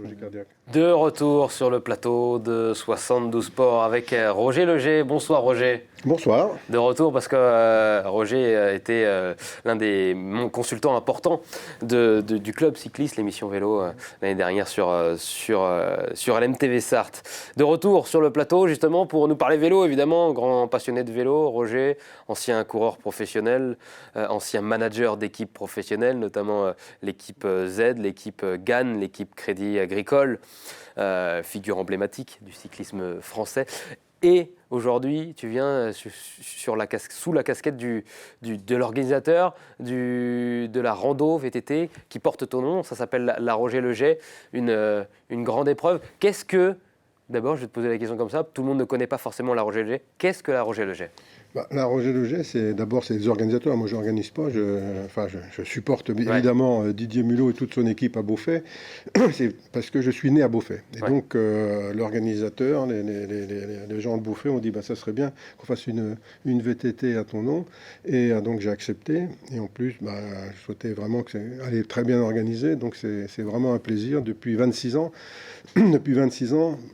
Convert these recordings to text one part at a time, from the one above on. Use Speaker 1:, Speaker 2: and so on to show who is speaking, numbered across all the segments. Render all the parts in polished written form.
Speaker 1: pathologie cardiaque.
Speaker 2: De retour sur le plateau de 72 Sports avec Roger Leger. Bonsoir Roger.
Speaker 1: Bonsoir.
Speaker 2: De retour parce que Roger était l'un des consultants importants du club cycliste, l'émission vélo l'année dernière sur LMTV Sarthe. De retour sur le plateau justement pour nous parler vélo évidemment, grand passionné de vélo, Roger, ancien coureur professionnel, ancien manager d'équipe professionnelle, notamment l'équipe Z, l'équipe GAN, l'équipe Crédit Agricole, figure emblématique du cyclisme français. Et aujourd'hui, tu viens sous la casquette de l'organisateur de la rando VTT qui porte ton nom. Ça s'appelle la Roger Leger, une grande épreuve. D'abord, je vais te poser la question comme ça. Tout le monde ne connaît pas forcément la Roger Leger. Qu'est-ce que la Roger Leger ?
Speaker 1: La Roger Leger, c'est les organisateurs. Moi, je n'organise pas. Je supporte évidemment Didier Mulot et toute son équipe à Beauvais. C'est parce que je suis né à Beauvais. Et donc, l'organisateur, les gens de Beauvais ont dit ça serait bien qu'on fasse une VTT à ton nom. Et donc, j'ai accepté. Et en plus, je souhaitais vraiment qu'elle est très bien organisée. Donc, c'est vraiment un plaisir. Depuis 26 ans,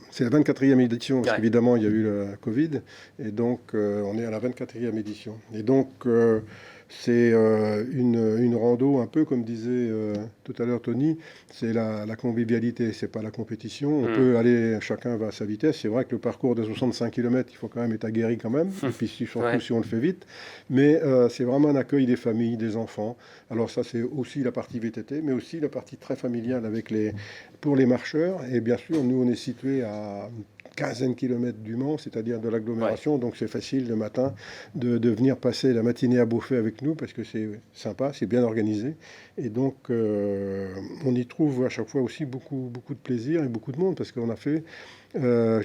Speaker 1: c'est la 24e édition, parce qu'évidemment, il y a eu la Covid. Et donc, on est à la 24e édition. Et donc, c'est une rando, un peu comme disait tout à l'heure Tony, c'est la convivialité, c'est pas la compétition. On peut aller, chacun va à sa vitesse. C'est vrai que le parcours de 65 km, il faut quand même être aguerri quand même, et puis surtout si on le fait vite. Mais c'est vraiment un accueil des familles, des enfants. Alors ça, c'est aussi la partie VTT, mais aussi la partie très familiale pour les marcheurs. Et bien sûr, nous, on est situé à quinzaine de kilomètres du Mans, c'est-à-dire de l'agglomération, donc c'est facile le matin de venir passer la matinée à Beauvais avec nous, parce que c'est sympa, c'est bien organisé, et donc on y trouve à chaque fois aussi beaucoup de plaisir et beaucoup de monde, parce qu'on a fait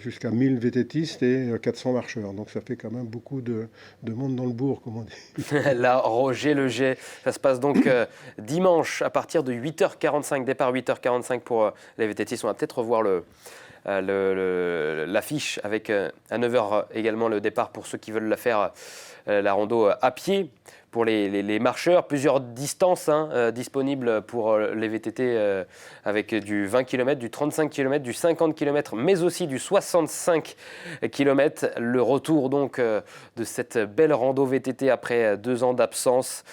Speaker 1: jusqu'à 1000 VTTistes et 400 marcheurs, donc ça fait quand même beaucoup de monde dans le bourg, comme on dit.
Speaker 2: La Roger Leger, ça se passe donc dimanche à partir de 8h45, départ 8h45 pour les VTTistes. On va peut-être revoir l'affiche avec à 9h également le départ pour ceux qui veulent la faire, la rando à pied. Pour les marcheurs, plusieurs distances disponibles pour les VTT avec du 20 km, du 35 km, du 50 km, mais aussi du 65 km. Le retour donc de cette belle rando VTT après 2 ans d'absence.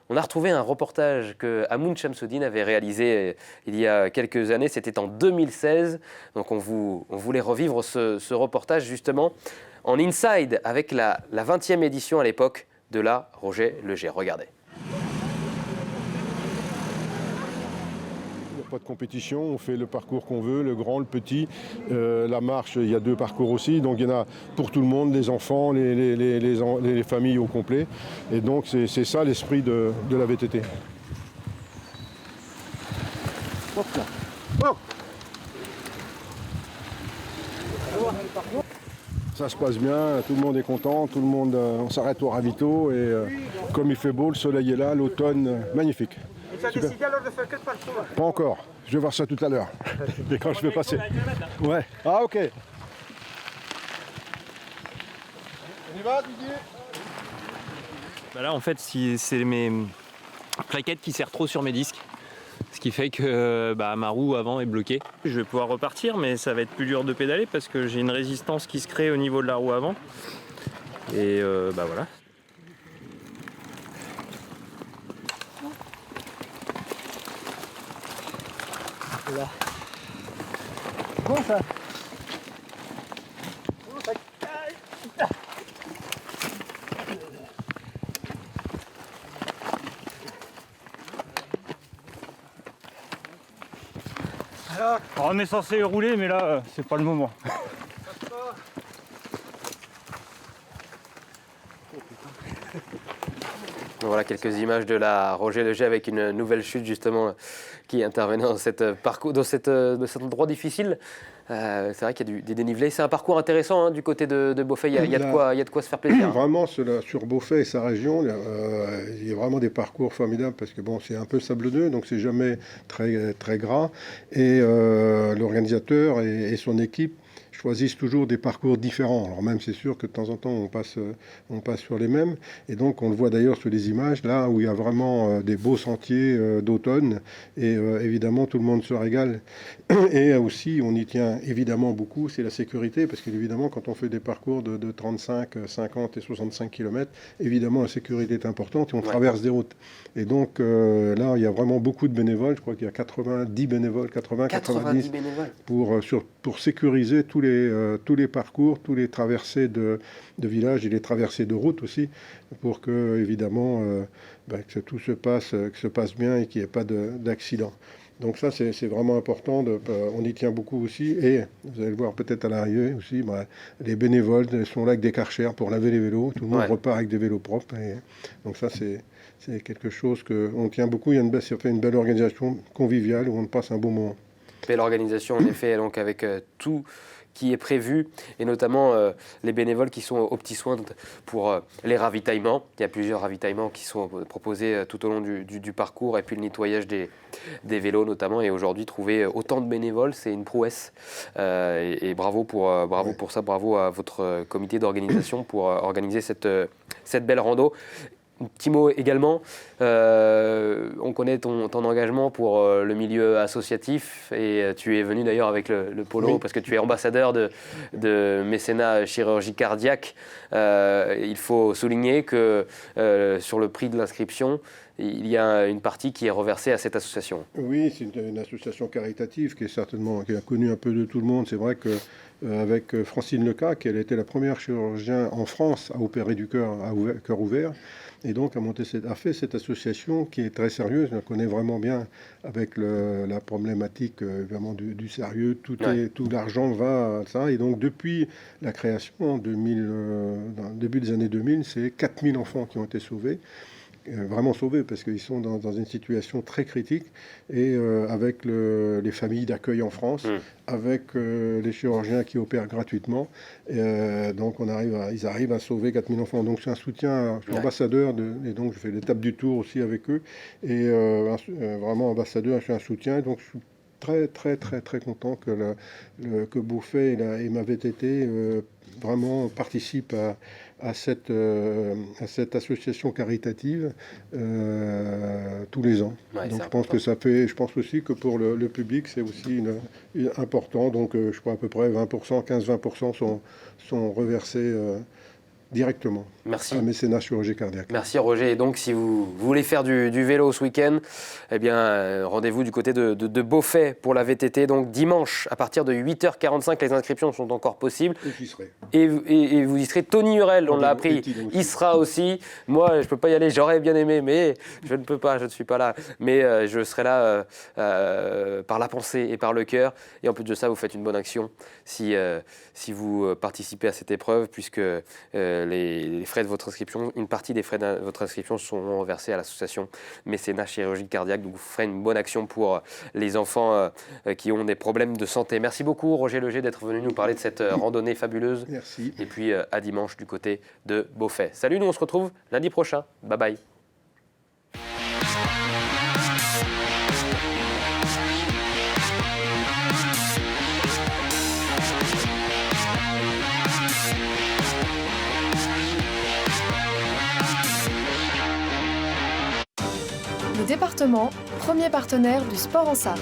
Speaker 2: On a retrouvé un reportage que Hamoun Chamsoudine avait réalisé il y a quelques années, c'était en 2016. Donc on voulait revivre ce reportage justement en inside avec la 20e édition à l'époque de la Roger Leger. Regardez.
Speaker 1: Il n'y a pas de compétition, on fait le parcours qu'on veut, le grand, le petit. La marche, il y a 2 parcours aussi, donc il y en a pour tout le monde, les enfants, les familles au complet. Et donc c'est ça l'esprit de la VTT. Hop là. Hop. Ça se passe bien, tout le monde est content, tout le monde, on s'arrête au ravito et comme il fait beau, le soleil est là, l'automne, magnifique.
Speaker 3: Et tu as décidé alors de faire que de parcours?
Speaker 1: Pas encore, je vais voir ça tout à l'heure, et quand je vais passer. Ouais, ah ok. On y va Didier?
Speaker 4: Là en fait c'est mes plaquettes qui serrent trop sur mes disques. Ce qui fait que ma roue avant est bloquée. Je vais pouvoir repartir, mais ça va être plus dur de pédaler parce que j'ai une résistance qui se crée au niveau de la roue avant. Et voilà.
Speaker 3: Là. Bon ça.
Speaker 5: Alors, on est censé rouler, mais là, c'est pas le moment.
Speaker 2: Voilà quelques images de la Roger Leger avec une nouvelle chute justement qui intervenait dans cet endroit difficile. C'est vrai qu'il y a des dénivelés. C'est un parcours intéressant hein, du côté de Beauvais. Il y a de quoi se faire plaisir.
Speaker 1: Vraiment, sur Beauvais et sa région, il y a vraiment des parcours formidables parce que bon, c'est un peu sablonneux, donc c'est jamais très, très gras. Et l'organisateur et son équipe choisissent toujours des parcours différents. Alors même, c'est sûr que de temps en temps, on passe sur les mêmes. Et donc, on le voit d'ailleurs sur les images, là où il y a vraiment des beaux sentiers d'automne. Et évidemment, tout le monde se régale. Et aussi, on y tient évidemment beaucoup, c'est la sécurité. Parce qu'évidemment, quand on fait des parcours de 35, 50 et 65 km, évidemment, la sécurité est importante et on traverse des routes. Et donc, là, il y a vraiment beaucoup de bénévoles. Je crois qu'il y a 90 bénévoles, 90
Speaker 2: bénévoles.
Speaker 1: Pour sécuriser tous les parcours, tous les traversées de villages et les traversées de routes aussi, pour que, évidemment, que tout se passe bien et qu'il n'y ait pas d'accident. Donc ça, c'est vraiment important. On y tient beaucoup aussi. Et vous allez le voir peut-être à l'arrivée aussi, les bénévoles sont là avec des karchers pour laver les vélos. Tout le monde repart avec des vélos propres. Et donc ça, c'est quelque chose qu'on tient beaucoup. Ça fait une belle organisation conviviale où on passe un bon moment.
Speaker 2: Belle organisation, en effet, donc avec tout qui est prévu, et notamment les bénévoles qui sont aux petits soins pour les ravitaillements. Il y a plusieurs ravitaillements qui sont proposés tout au long du parcours, et puis le nettoyage des vélos notamment. Et aujourd'hui, trouver autant de bénévoles, c'est une prouesse. Et bravo pour ça, bravo à votre comité d'organisation pour organiser cette belle rando. Un petit mot également, on connaît ton engagement pour le milieu associatif et tu es venu d'ailleurs avec le polo parce que tu es ambassadeur de mécénat chirurgie cardiaque. Il faut souligner que sur le prix de l'inscription, il y a une partie qui est reversée à cette association.
Speaker 1: Oui, c'est une association caritative qui a connu un peu de tout le monde. C'est vrai que avec Francine Lecac, elle était la première chirurgien en France à opérer du cœur à cœur ouvert. Et donc a fait cette association qui est très sérieuse. On la connaît vraiment bien avec la problématique vraiment du sérieux. Tout l'argent va à ça. Et donc depuis la création, dans le début des années 2000, c'est 4000 enfants qui ont été sauvés. Vraiment sauvés parce qu'ils sont dans une situation très critique et avec les familles d'accueil en France, avec les chirurgiens qui opèrent gratuitement. Donc ils arrivent à sauver 4000 enfants. Donc c'est un soutien, je suis ambassadeur et donc je fais l'étape du tour aussi avec eux. Et vraiment ambassadeur, je suis un soutien. Donc je suis très très très très content que Beauvais et ma VTT vraiment participent à cette association caritative tous les ans. Donc je pense aussi que pour le public c'est aussi important. Donc je crois à peu près 15-20% sont reversés directement.
Speaker 2: Merci.
Speaker 1: À mécénat chirurgie cardiaque.
Speaker 2: Merci Roger. Et donc, si vous voulez faire du vélo ce week-end, eh bien, rendez-vous du côté de Beauvais pour la VTT. Donc, dimanche, à partir de 8h45, les inscriptions sont encore possibles.
Speaker 1: Et j'y serai.
Speaker 2: Et vous y serez. Tony Hurel, on l'a appris, il sera aussi. Moi, je ne peux pas y aller, j'aurais bien aimé, mais je ne peux pas, je ne suis pas là. Mais je serai là par la pensée et par le cœur. Et en plus de ça, vous faites une bonne action si vous participez à cette épreuve, puisque les frais de votre inscription, une partie des frais de votre inscription seront versés à l'association Mécénat Chirurgie Cardiaque. Donc vous ferez une bonne action pour les enfants qui ont des problèmes de santé. Merci beaucoup Roger Leger d'être venu nous parler de cette randonnée fabuleuse.
Speaker 1: Merci.
Speaker 2: Et puis à dimanche du côté de Beauvais. Salut, nous on se retrouve lundi prochain. Bye bye.
Speaker 6: Le département, premier partenaire du sport en Sarthe.